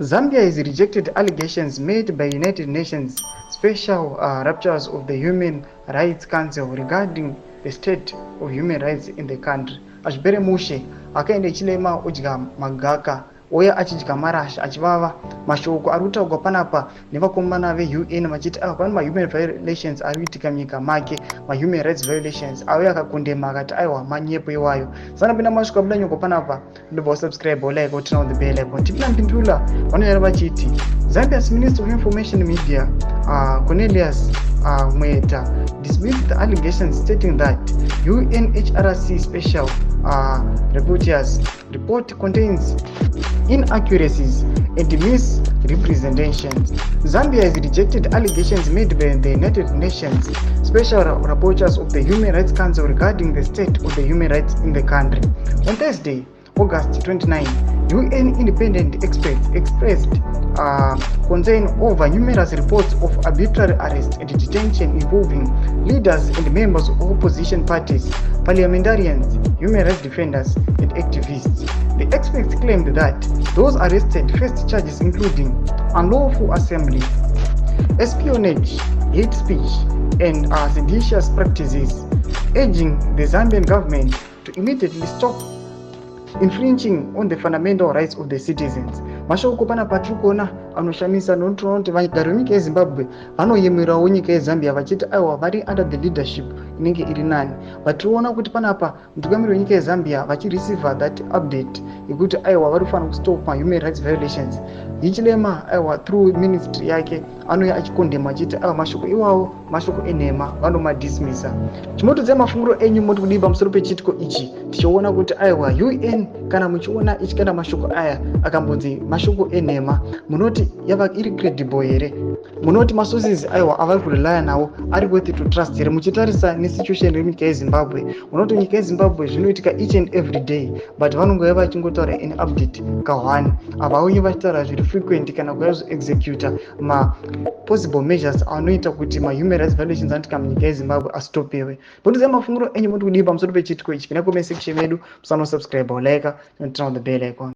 Zambia has rejected allegations made by United Nations Special Rapporteurs of the Human Rights Council regarding the state of human rights in the country. Achipere mushe akaenda Hichilema odya magaka uye achidya marasha achivava mashoko ari kutaurwa panapa nevakomana veUN vachiti pane mahuman violations ari kuitika munyika make, mahuman rights violations auye akakundema akati aiwa manyepo iwayo. Sana pina masvika abuda nyoko panapa ndobva subscribe like turn on the bell icon. Tipina mpindula vanonyara vachiti Zambia's Minister of Information and Media Cornelius Mweta dismissed the allegations stating that UNHRC Special Rapporteur's report contains inaccuracies and misrepresentations. Zambia has rejected allegations made by the United Nations Special Rapporteurs of the Human Rights Council regarding the state of the human rights in the country. On Thursday, August 29, UN independent experts expressed concern over numerous reports of arbitrary arrest and detention involving leaders and members of opposition parties, parliamentarians, human rights defenders, and activists. The experts claimed that those arrested faced charges including unlawful assembly, espionage, hate speech, and seditious practices, urging the Zambian government to immediately stop infringing on the fundamental rights of the citizens. Mashoko panapa tiri kuona anoshamisa notoona kuti vagari venyika yeZimbabwe vanoyemerawo nyika yeZambia vachiti aiwa vari under the leadership inenge iri nani. Vatiriona kuti panapa mutungamiri wenyika yeZambia vachireceive that update yekuti aiwa vari kufanira kustop human rights violations. Hichilema aiwa through ministry yake anouya achikondema achiti aiwa mashoko iwawo mashoko enhema vanomadismisa. Chimotodza mafunguro enyu moti kudii pamusoro pechitiko ichi tichiona kuti aiwa UN kana muchiona ichikanda mashoko aya akambonzi mashoko enhema munoti yava iri credible here? Munoti masources aiwa avari kurelaya nawo ari worth to trust here muchitarisa nesituation iri munyika yeZimbabwe? Munoti nyika yeZimbabwe zvinoitika each and every day but vanongova vachingotaura in update ka1 avaonye vachitaura zviri frequent kana kuya executor ma possible measures anoita kuti ma human rights violations anoitika munyika yeZimbabwe astopewe. Bvunza mafunguro enyu moti kudii pamusoro pechitiko ichi? Kana comment section yedu musano subscribe like and turn on the bell icon.